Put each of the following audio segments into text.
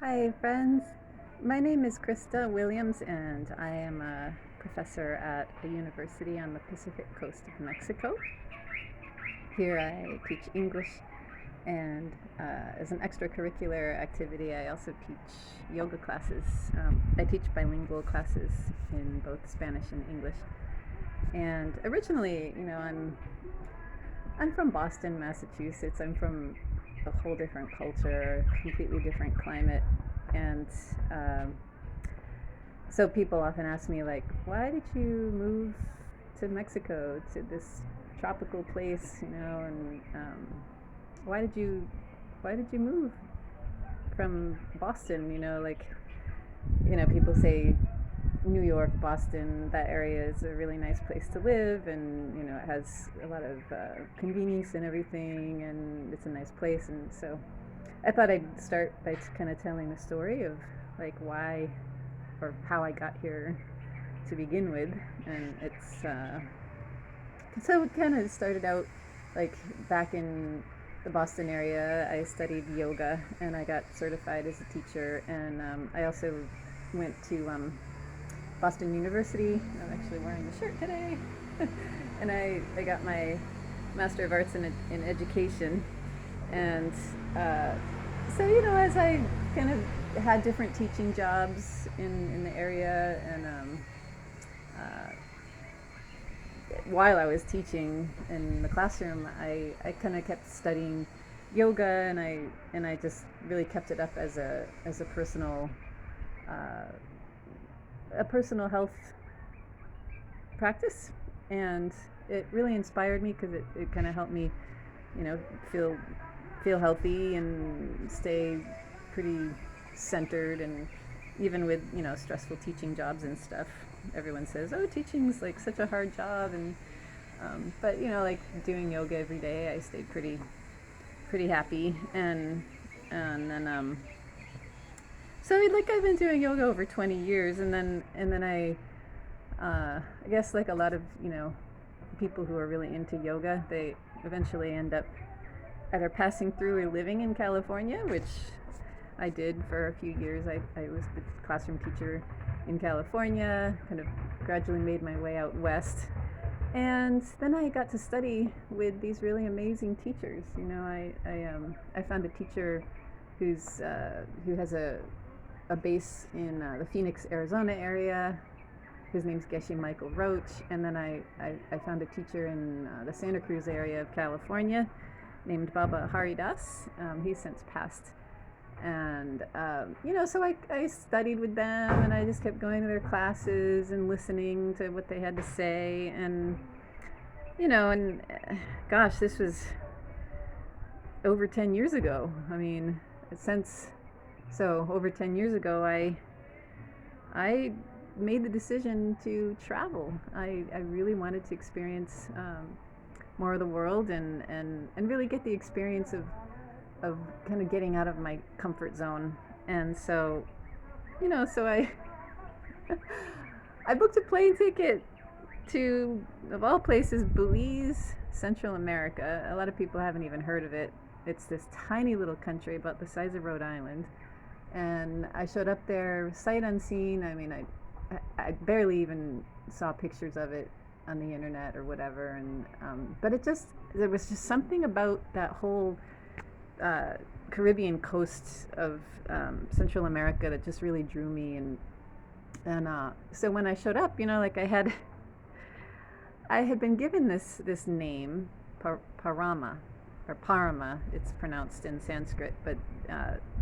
Hi, friends. My name is Krista Williams, and I am a professor at a university on the Pacific coast of Mexico. Here I teach English, and as an extracurricular activity, I also teach yoga classes. I teach bilingual classes in both Spanish and English. And originally, I'm from Boston, Massachusetts. I'm from a whole different culture, completely different climate, and um, so people often ask me, like, why did you move to Mexico, to this tropical place, and why did you why did you move from Boston? People say New York, Boston, that area is a really nice place to live, and it has a lot of convenience and everything, and it's a nice place. And so I thought I'd start by kind of telling the story of like why or how I got here to begin with. And it's so it kind of started out like back in the Boston area. I studied yoga and I got certified as a teacher, and I also went to Boston University. I'm actually wearing the shirt today. And I got my Master of Arts in Education. And so, as I kind of had different teaching jobs in the area, and while I was teaching in the classroom, I kind of kept studying yoga, and I just really kept it up as a uh, personal health practice, and it really inspired me because it kind of helped me, you know, feel healthy and stay pretty centered. And even with stressful teaching jobs and stuff, everyone says, oh, teaching's like such a hard job, and but like doing yoga every day, I stayed pretty happy. And then so like I've been doing yoga over 20 years, and then I guess like a lot of people who are really into yoga, they eventually end up either passing through or living in California, which I did for a few years. I was the classroom teacher in California, kind of gradually made my way out west. And then I got to study with these really amazing teachers. I found a teacher who has a base in the Phoenix, Arizona area. His name's Geshe Michael Roach. And then I found a teacher in the Santa Cruz area of California named Baba Haridas. He's since passed. And, so I studied with them, and I just kept going to their classes and listening to what they had to say. And gosh, this was over 10 years ago. I mean, over 10 years ago, I made the decision to travel. I really wanted to experience more of the world, and really get the experience of kind of getting out of my comfort zone. And so, so I booked a plane ticket to, of all places, Belize, Central America. A lot of people haven't even heard of it. It's this tiny little country about the size of Rhode Island. And I showed up there sight unseen. I mean, I barely even saw pictures of it on the internet or whatever. And but there was just something about that whole Caribbean coast of Central America that just really drew me. And so when I showed up, like I had been given this name, Parama, or Parama. It's pronounced in Sanskrit, but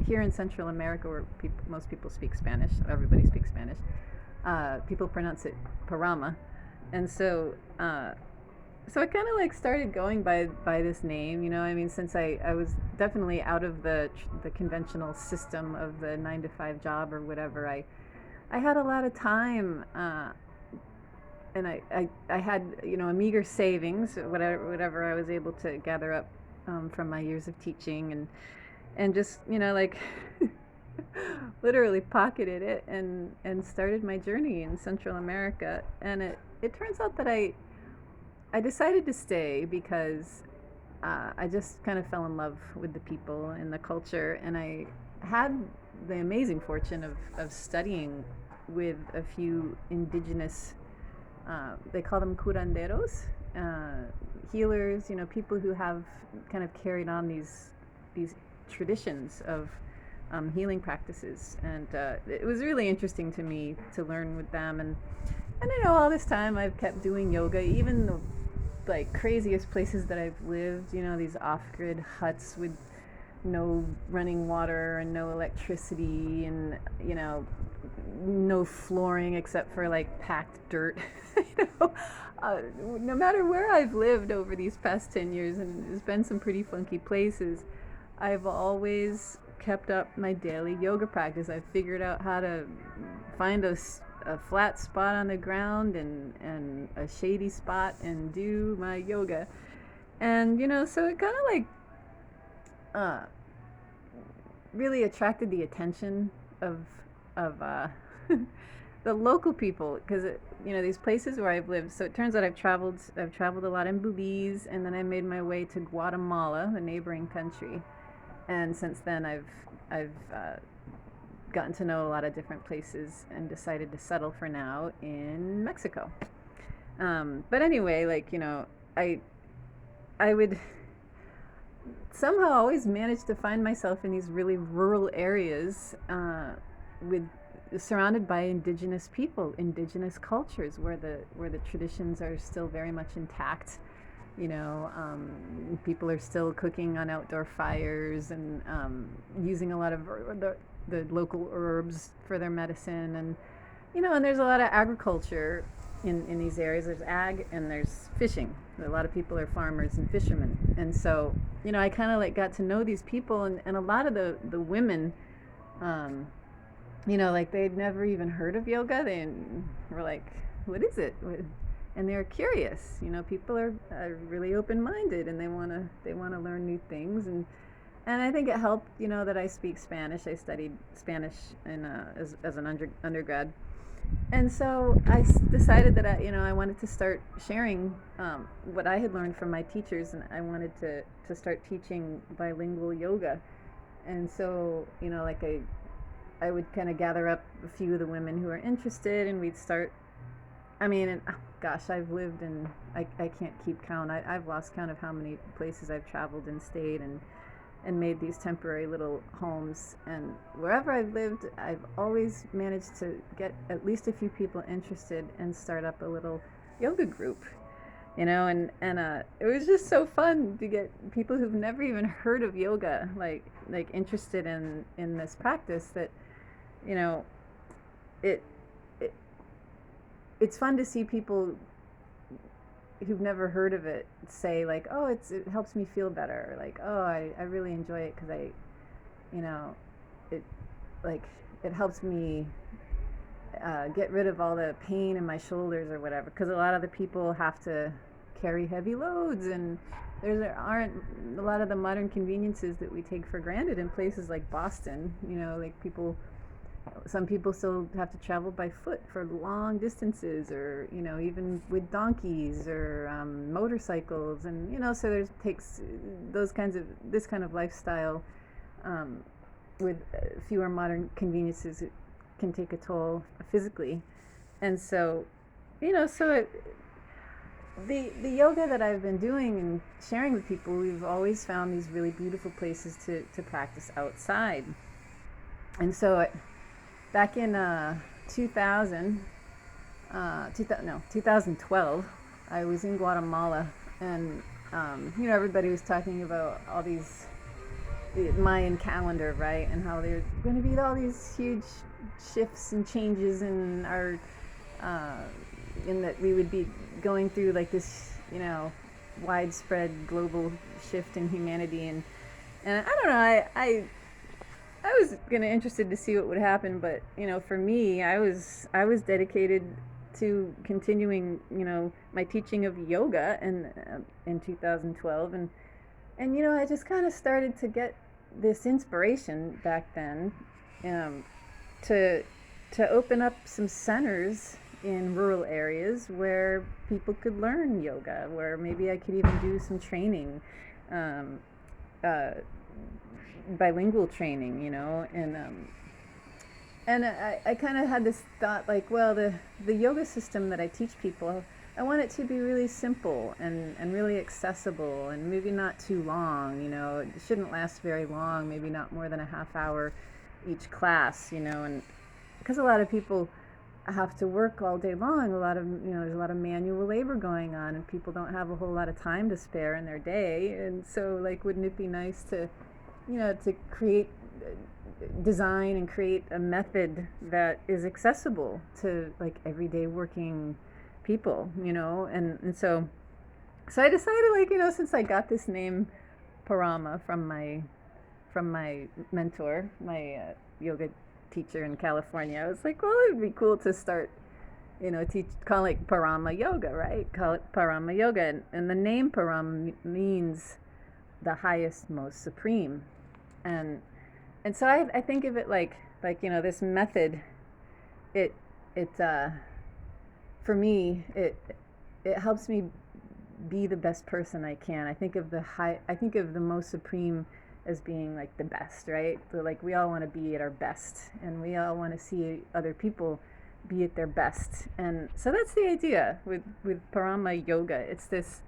here in Central America, where most people speak Spanish, everybody speaks Spanish, people pronounce it Parama. And so I kind of like started going by this name. I mean, since I was definitely out of the conventional system of the 9 to 5 job or whatever. I had a lot of time, and I had a meager savings, whatever I was able to gather up from my years of teaching, and just like literally pocketed it, and started my journey in Central America. And it turns out that I decided to stay because I just kind of fell in love with the people and the culture, and I had the amazing fortune of studying with a few indigenous, they call them curanderos, healers, people who have kind of carried on these traditions of healing practices. And it was really interesting to me to learn with them. And all this time I've kept doing yoga, even the like craziest places that I've lived, these off-grid huts with no running water and no electricity and no flooring except for like packed dirt. No matter where I've lived over these past 10 years, and there's been some pretty funky places, I've always kept up my daily yoga practice. I've figured out how to find a flat spot on the ground and a shady spot and do my yoga. And so it kind of like really attracted the attention of the local people, because these places where I've lived. So it turns out I've traveled a lot in Belize, and then I made my way to Guatemala, the neighboring country. And since then I've gotten to know a lot of different places and decided to settle for now in Mexico. But anyway, I would somehow always manage to find myself in these really rural areas, surrounded by indigenous people, indigenous cultures, where the traditions are still very much intact. People are still cooking on outdoor fires and using a lot of the local herbs for their medicine, and there's a lot of agriculture in these areas. There's ag and there's fishing. A lot of people are farmers and fishermen, and so I kind of like got to know these people, and a lot of the women, like they'd never even heard of yoga. They were like, "What is it?" And they're curious. People are really open-minded, and they want to learn new things, and I think it helped, that I speak Spanish. I studied Spanish as an undergrad, and so I decided that I wanted to start sharing what I had learned from my teachers, and I wanted to start teaching bilingual yoga. And so I would kind of gather up a few of the women who are interested, and we'd start. Gosh, I've lived in, I can't keep count. I've lost count of how many places I've traveled and stayed and made these temporary little homes. And wherever I've lived, I've always managed to get at least a few people interested and start up a little yoga group. And it was just so fun to get people who've never even heard of yoga, like interested in this practice. That it's fun to see people who've never heard of it say like, "Oh, it helps me feel better," or like, "Oh, I really enjoy it because it helps me get rid of all the pain in my shoulders," or whatever. Because a lot of the people have to carry heavy loads, and there aren't a lot of the modern conveniences that we take for granted in places like Boston. Some people still have to travel by foot for long distances, or even with donkeys or motorcycles, and so takes this kind of lifestyle with fewer modern conveniences. It can take a toll physically, and so the yoga that I've been doing and sharing with people, we've always found these really beautiful places to practice outside. And so back in 2012, I was in Guatemala, and everybody was talking about all these Mayan calendar, right, and how there's going to be all these huge shifts and changes in our in that we would be going through like this widespread global shift in humanity, and I don't know, I was interested to see what would happen, but for me, I was dedicated to continuing my teaching of yoga in 2012, and I just kind of started to get this inspiration back then to open up some centers in rural areas where people could learn yoga, where maybe I could even do some training, bilingual training, and and I kind of had this thought like, well, the yoga system that I teach people, I want it to be really simple and really accessible and maybe not too long. It shouldn't last very long, maybe not more than a half hour each class, and because a lot of people have to work all day long, there's a lot of manual labor going on, and people don't have a whole lot of time to spare in their day. And so, like, wouldn't it be nice to, to create, design and create a method that is accessible to like everyday working people, and so I decided, like, since I got this name Parama from my mentor, my yoga teacher in California, I was like, well, it would be cool to start, call it Parama Yoga, right? Call it Parama Yoga, and the name Parama means the highest, most supreme, and so I think of it like this method. It for me, it helps me be the best person I can. I think of the most supreme as being like the best, right? So, like, we all want to be at our best, and we all want to see other people be at their best. And so that's the idea with Parama Yoga. It's this,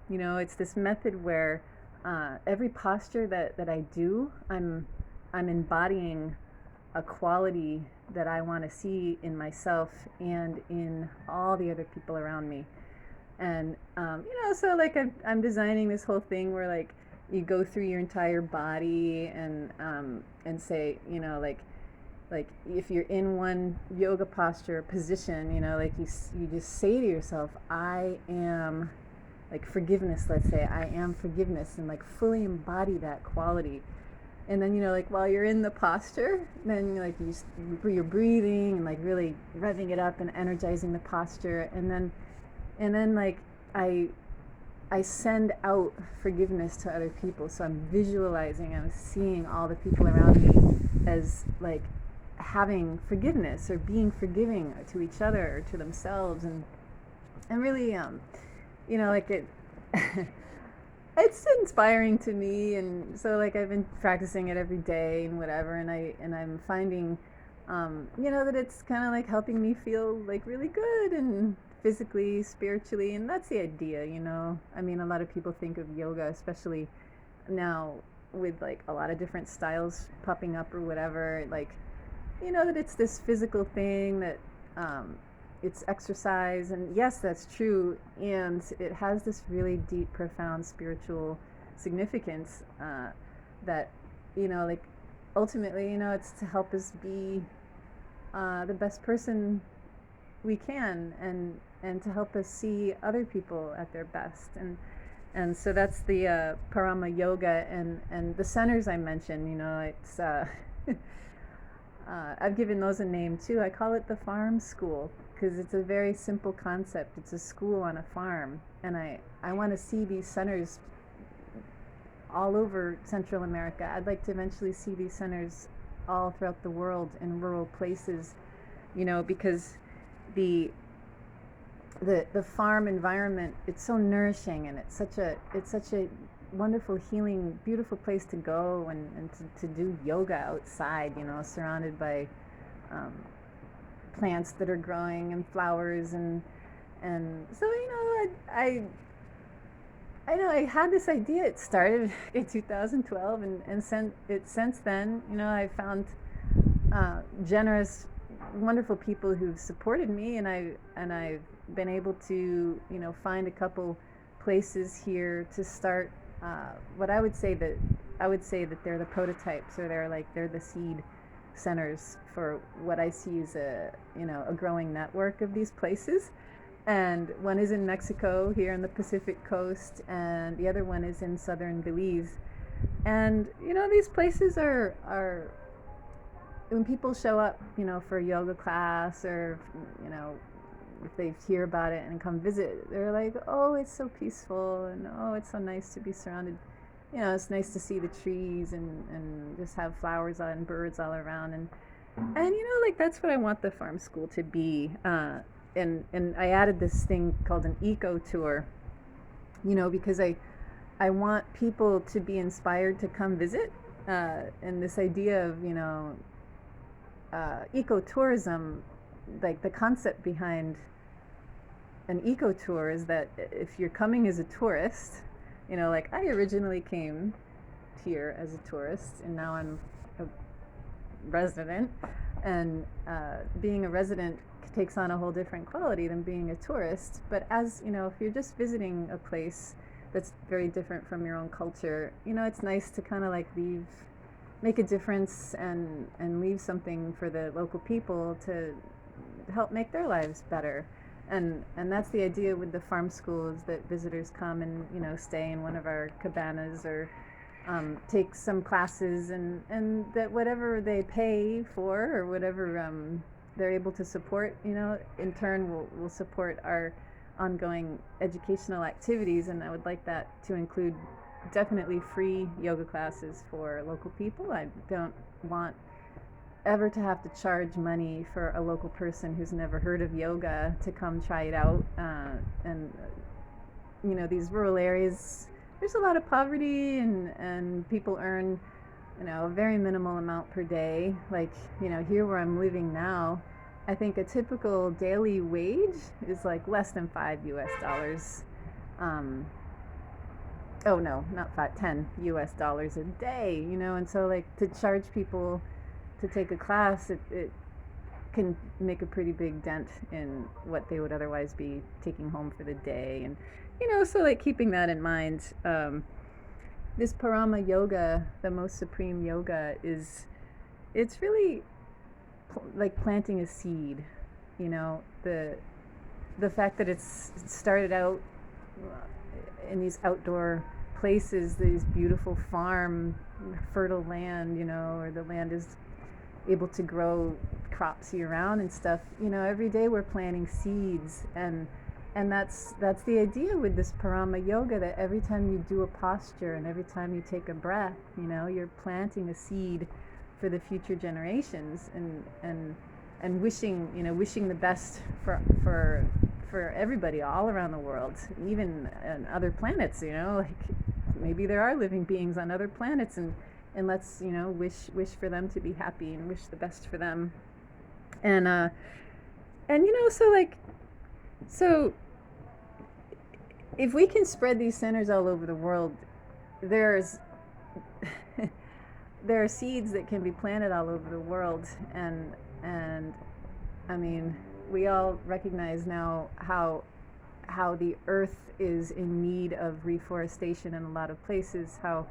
it's this method where every posture that I do, I'm embodying a quality that I want to see in myself and in all the other people around me. And so, like, I'm designing this whole thing where, like, you go through your entire body and say, like if you're in one yoga posture position, like you just say to yourself, I am, like, forgiveness. Let's say I am forgiveness, and like fully embody that quality. And then, like, while you're in the posture, then, like, you're breathing and, like, really revving it up and energizing the posture. And then like, I send out forgiveness to other people. So I'm visualizing, I'm seeing all the people around me as, like, having forgiveness or being forgiving to each other or to themselves. And really, like, it it's inspiring to me. And so, like, I've been practicing it every day and whatever, and I'm finding that it's kind of like helping me feel like really good and physically, spiritually. And that's the idea. I mean, a lot of people think of yoga, especially now with, like, a lot of different styles popping up or whatever, like, that it's this physical thing, that it's exercise, and yes, that's true, and it has this really deep, profound spiritual significance, that, like, ultimately, it's to help us be the best person we can, and to help us see other people at their best. And so that's the Parama Yoga. And the centers I mentioned, it's I've given those a name too. I call it the farm school, because it's a very simple concept. It's a school on a farm, and I want to see these centers all over Central America. I'd like to eventually see these centers all throughout the world in rural places, because the farm environment, it's so nourishing, and it's such a wonderful, healing, beautiful place to go and to do yoga outside, surrounded by plants that are growing and flowers, and so, I know I had this idea. It started in 2012, and since then, I found generous, wonderful people who've supported me, and I've been able to, find a couple places here to start. What I would say that they're the prototypes, or they're the seed centers for what I see as a growing network of these places. And one is in Mexico, here on the Pacific coast, and the other one is in southern Belize. And these places are when people show up, for a yoga class, or if they hear about it and come visit, they're like, oh, it's so peaceful, and oh, it's so nice to be surrounded. It's nice to see the trees and just have flowers and birds all around, and like, that's what I want the farm school to be. And I added this thing called an ecotour, because I want people to be inspired to come visit, and this idea of ecotourism, like the concept behind an ecotour is that if you're coming as a tourist, like I originally came here as a tourist, and now I'm a resident, and being a resident takes on a whole different quality than being a tourist. But as if you're just visiting a place that's very different from your own culture, it's nice to kind of like make a difference and leave something for the local people to help make their lives better. And that's the idea with the farm school, is that visitors come and stay in one of our cabanas, or take some classes, and that whatever they pay for, or whatever they're able to support, in turn will support our ongoing educational activities. And I would like that to include definitely free yoga classes for local people. I don't want ever to have to charge money for a local person who's never heard of yoga to come try it out. And these rural areas, there's a lot of poverty, and people earn a very minimal amount per day. Like here where I'm living now, I think a typical daily wage is like less than $5. Oh no, not $10 a day, and so like to charge people to take a class, it can make a pretty big dent in what they would otherwise be taking home for the day. And so like keeping that in mind, this Parama yoga, the most supreme yoga, it's really like planting a seed. The fact that it's started out in these outdoor places, these beautiful farm, fertile land, or the land is able to grow crops year round and stuff. Every day we're planting seeds, and that's the idea with this Parama yoga, that every time you do a posture and every time you take a breath, you're planting a seed for the future generations, and wishing the best for everybody all around the world, even on other planets. Like maybe there are living beings on other planets, and let's wish for them to be happy and wish the best for them. And so if we can spread these centers all over the world, there are seeds that can be planted all over the world. And I mean, we all recognize now how the earth is in need of reforestation in a lot of places. How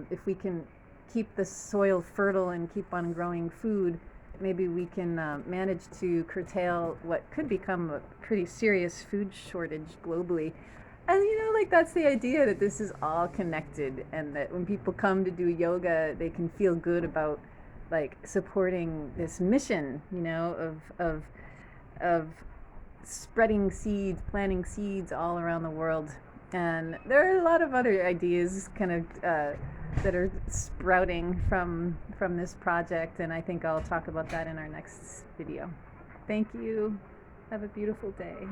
if we can keep the soil fertile and keep on growing food, maybe we can manage to curtail what could become a pretty serious food shortage globally. And like that's the idea, that this is all connected, and that when people come to do yoga, they can feel good about like supporting this mission, of spreading seeds, planting seeds all around the world. And there are a lot of other ideas kind of that are sprouting from this project, and I think I'll talk about that in our next video. Thank you. Have a beautiful day.